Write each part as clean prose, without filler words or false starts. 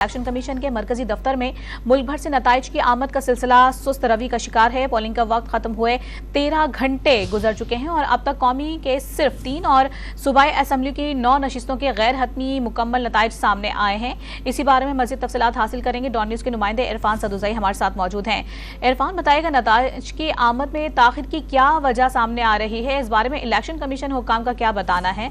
Election commission के मरकजी दफ्तर में मुल्क भर से नताइज की आमद का सिलसिला सुस्त रवि का शिकार है। पोलिंग का वक्त खत्म हुए 13 घंटे गुजर चुके हैं और अब तक कौमी के सिर्फ 3 और सूबाई असम्बली की 9 नशिस्तों के गैर हतमी मुकम्मल नताइज सामने आए हैं। इसी बारे में मजीद तफसीलात हासिल करेंगे। डॉन न्यूज के नुमाइंदे इरफान सदुजाई हमारे साथ मौजूद हैं। इरफान, बताएगा नताइज की आमद में ताखिर की क्या वजह सामने आ रही है? इस बारे में इलेक्शन कमीशन हुक्काम का क्या बताना है?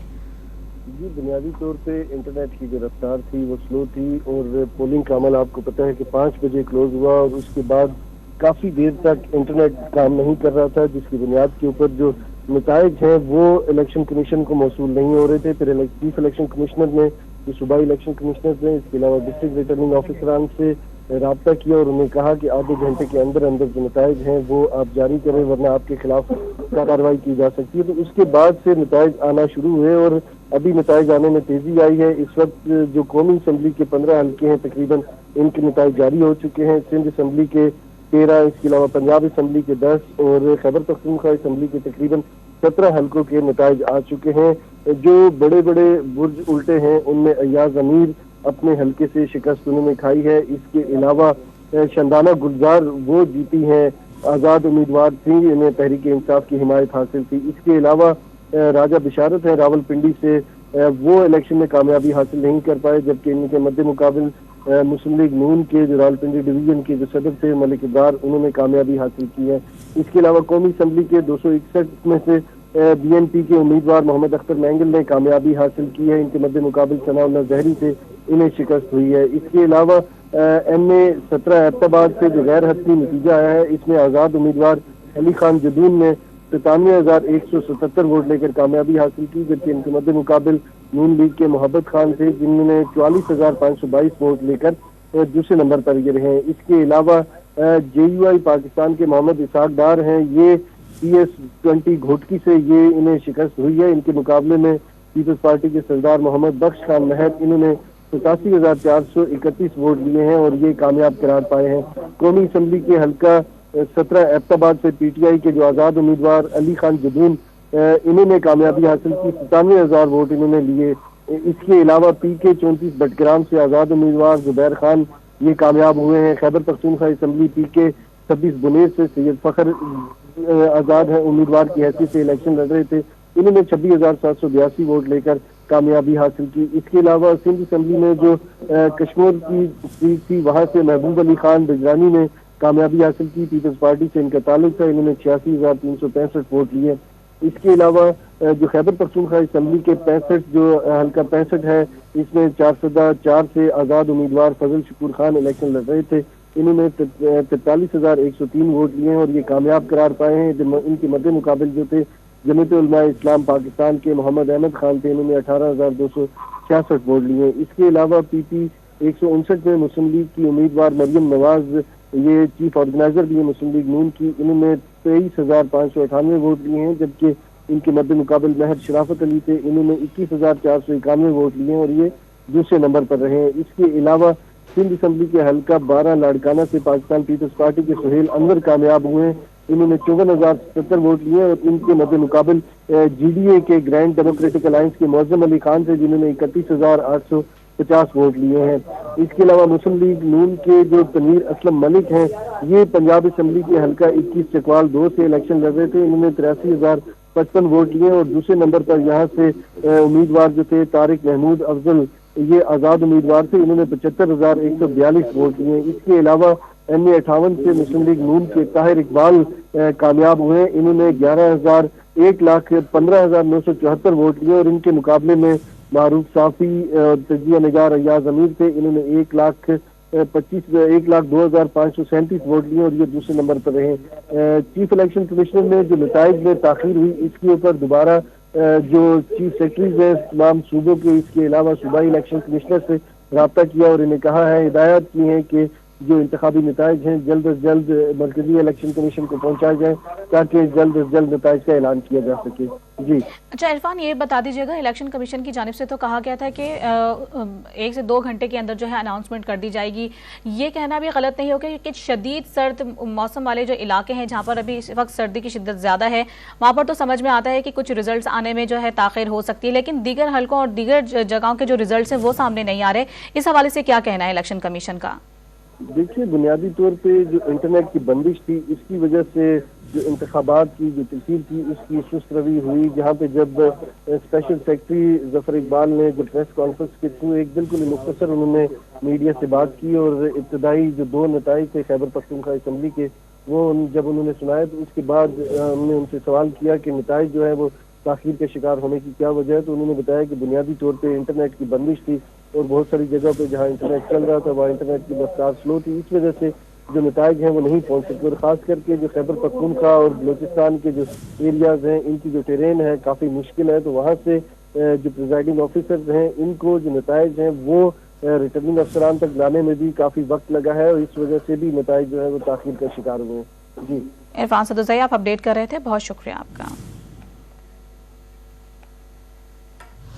जी, बुनियादी तौर पे इंटरनेट की जो रफ्तार थी वो स्लो थी और पोलिंग का अमल आपको पता है कि 5 बजे क्लोज हुआ और उसके बाद काफ़ी देर तक इंटरनेट काम नहीं कर रहा था, जिसकी बुनियाद के ऊपर जो नताइज हैं वो इलेक्शन कमीशन को मौसूल नहीं हो रहे थे। फिर चीफ इलेक्शन कमिश्नर ने, जो सूबाई इलेक्शन कमिश्नर ने, इसके अलावा डिस्ट्रिक्ट रिटर्निंग ऑफिसरान से राब्ता किया और उन्हें कहा कि आधे घंटे के अंदर अंदर जो नताइज हैं वो आप जारी करें, वरना आपके खिलाफ कार्रवाई की जा सकती है। तो उसके बाद से नताइज आना शुरू हुए और अभी नताइज आने में तेजी आई है। इस वक्त जो कौमी असम्बली के 15 हल्के हैं तकरीबन, इनके नताइज जारी हो चुके हैं। सिंध असम्बली के 13, इसके अलावा पंजाब असम्बली के 10 और खैबर पख्तूनख्वा असम्बली के तकरीबन 17 हल्कों के नताइज आ चुके हैं। जो बड़े बड़े बुर्ज उल्टे हैं उनमें अय्याज अमीर अपने हल्के से शिकस्त उन्होंने खाई है। इसके अलावा शंदाना गुलजार वो जीती हैं, आज़ाद उम्मीदवार थी, इन्हें तहरीक इंसाफ की हिमायत हासिल थी। इसके अलावा राजा बिशारत है रावलपिंडी से, वो इलेक्शन में कामयाबी हासिल नहीं कर पाए, जबकि इनके मद्दे मुकाबिल मुस्लिम लीग नून के जो रावलपिंडी डिवीजन के जो सदर थे मलिक इब्रार, उन्होंने कामयाबी हासिल की है। इसके अलावा कौमी असम्बली के 261 में से BNP के उम्मीदवार मोहम्मद अख्तर मैंगल ने कामयाबी हासिल की है। इनके मद्दे मुकाबिल सनाउल्लाह जहरी से इन्हें शिकस्त हुई है। इसके अलावा MA 17 एबटाबाद से जो गैर हतमी नतीजा आया है, इसमें आज़ाद उम्मीदवार अली खान जदून ने 97,177 वोट लेकर कामयाबी हासिल की, जबकि इनके मद्दे मुकाबिल नून लीग के मोहब्बत खान थे, जिन्होंने 44,522 वोट लेकर दूसरे नंबर पर गिरे हैं। इसके अलावा JUI पाकिस्तान के मोहम्मद इसाक डार हैं, ये PS20 घोटकी से ये इन्हें शिकस्त हुई है। इनके मुकाबले में पीपल्स पार्टी के सरदार मोहम्मद बख्श खान महत, इन्होंने 87,431 वोट लिए हैं और ये कामयाब करार पाए हैं। कौमी असम्बली के हल्का 17 एबटाबाद से PTI के जो आज़ाद उम्मीदवार अली खान जदून, इन्होंने कामयाबी हासिल की, 97,000 वोट इन्होंने लिए। इसके अलावा PK 34 बटग्राम से आज़ाद उम्मीदवार जुबैर खान ये कामयाब हुए हैं। खैबर पख्तूनख्वा असम्बली PK 26 बुनेर से सैयद फखर आज़ाद है, उम्मीदवार की हैसियत से इलेक्शन लड़ रहे थे, इन्होंने 26,782 वोट लेकर कामयाबी हासिल की। इसके अलावा सिंध असम्बली में जो कश्मीर की सीट थी, वहाँ से महबूब अली खान बिजरानी ने कामयाबी हासिल की, पीपल्स पार्टी से इनका ताल्लुक था, इन्होंने 86,365 वोट लिए। इसके अलावा जो खैबर पख्तूनख्वा असम्बली के 65 जो हल्का 65 है, इसमें 404 से आज़ाद उम्मीदवार फजल शकूर खान इलेक्शन लड़ रहे थे, इन्होंने 43,103 वोट लिए हैं और ये कामयाब करार पाए हैं। इनके मद्दे मुकाबिल जो थे जमीयत उलमा इस्लाम पाकिस्तान के मोहम्मद अहमद खान थे, इन्होंने 18,266 वोट लिए। इसके अलावा PP 159 में मुस्लिम लीग की उम्मीदवार मरियम नवाज, ये चीफ ऑर्गेनाइजर भी है मुस्लिम लीग नून की, इन्होंने 23,598 वोट लिए हैं, जबकि इनके मद्दे मुकाबिल महर शराफत अली थे, इन्होंने 21,491 वोट लिए हैं और ये दूसरे नंबर पर रहे हैं। इसके अलावा सिंध असम्बली के हल्का 12 लाड़काना से पाकिस्तान पीपल्स पार्टी के सुहेल अनवर कामयाब हुए हैं, इन्होंने 54,077 वोट लिए और इनके मद्दे मुकाबिल GDA के ग्रैंड डेमोक्रेटिक अलायंस के मौजम अली खान थे, जिन्होंने 31,850 वोट लिए हैं। इसके अलावा मुस्लिम लीग नून के जो तनवीर असलम मलिक हैं, ये पंजाब असम्बली के हल्का 21 चकवाल 2 से इलेक्शन लड़ रहे थे, इन्होंने 83,055 वोट लिए और दूसरे नंबर पर यहाँ से उम्मीदवार जो थे तारिक महमूद अफजल, ये आज़ाद उम्मीदवार थे, इन्होंने 75,142 वोट लिए। इसके अलावा MA 58 से मुस्लिम लीग नून के ताहिर इकबाल कामयाब हुए, इन्होंने 1,15,974 वोट लिए और इनके मुकाबले में मारूफ साफी तजिया निगार अय्याज अमीर थे, इन्होंने 1,02,537 वोट लिए और ये दूसरे नंबर पर रहे। चीफ इलेक्शन कमिश्नर ने जो नताइज में ताखीर हुई, इसके ऊपर दोबारा जो चीफ सेक्रेटरीज हैं तमाम सूबों के, इसके अलावा सूबाई इलेक्शन कमिश्नर से राब्ता किया और इन्हें कहा है, हिदायत की है कि जो इंतखाबी नताइज हैं जल्द अज जल्द मरकजी इलेक्शन कमीशन को पहुंचाए जाए ताकि जल्द अज जल्द नताइज का ऐलान किया जा सके। जी अच्छा इरफान, ये बता दीजिएगा, इलेक्शन कमीशन की जानिब से तो कहा गया था कि 1 से 2 घंटे के अंदर जो है अनाउंसमेंट कर दी जाएगी। ये कहना भी गलत नहीं होगा कि शदीद सर्द मौसम वाले जो इलाके हैं जहाँ पर अभी इस वक्त सर्दी की शिद्दत ज़्यादा है, वहाँ पर तो समझ में आता है कि कुछ रिजल्ट्स आने में जो है ताख़िर हो सकती है, लेकिन दीगर हलकों और दीगर जगहों के जो रिजल्ट्स हैं वो सामने नहीं आ रहे। इस हवाले से क्या कहना है इलेक्शन कमीशन का? देखिए, बुनियादी तौर पे जो इंटरनेट की बंदिश थी इसकी वजह से जो इंतखाबात की जो तस्वीर थी उसकी सुस्त रवी हुई, जहाँ पे जब स्पेशल सेक्रेटरी जफर इकबाल ने जो प्रेस कॉन्फ्रेंस के थ्रू एक बिल्कुल मुख्तसर उन्होंने मीडिया से बात की और इब्तदाई जो 2 नताइज थे खैबर पख्तूनख्वा असम्बली के वो जब उन्होंने सुनाए तो उसके बाद हमने उनसे सवाल किया कि नताइज जो है वो ताखीर के शिकार होने की क्या वजह है, तो उन्होंने बताया कि बुनियादी तौर पर इंटरनेट की बंदिश थी और बहुत सारी जगह पे जहाँ इंटरनेट चल रहा था वहाँ इंटरनेट की रफ्तार स्लो थी, इस वजह से जो नताइज हैं वो नहीं पहुंच सकते। और खास करके जो खैबर पख्तूनख्वा और बलोचिस्तान के जो एरियाज हैं इनकी जो टेरेन है काफ़ी मुश्किल है, तो वहाँ से जो प्रिजाइडिंग ऑफिसर्स हैं इनको जो नताइज हैं वो रिटर्निंग अफसरान तक लाने में भी काफ़ी वक्त लगा है और इस वजह से भी नताइज जो है वो ताखीर का शिकार हुए हैं। जी इरफान सदुज़ई, आप अपडेट कर रहे थे, बहुत शुक्रिया आपका।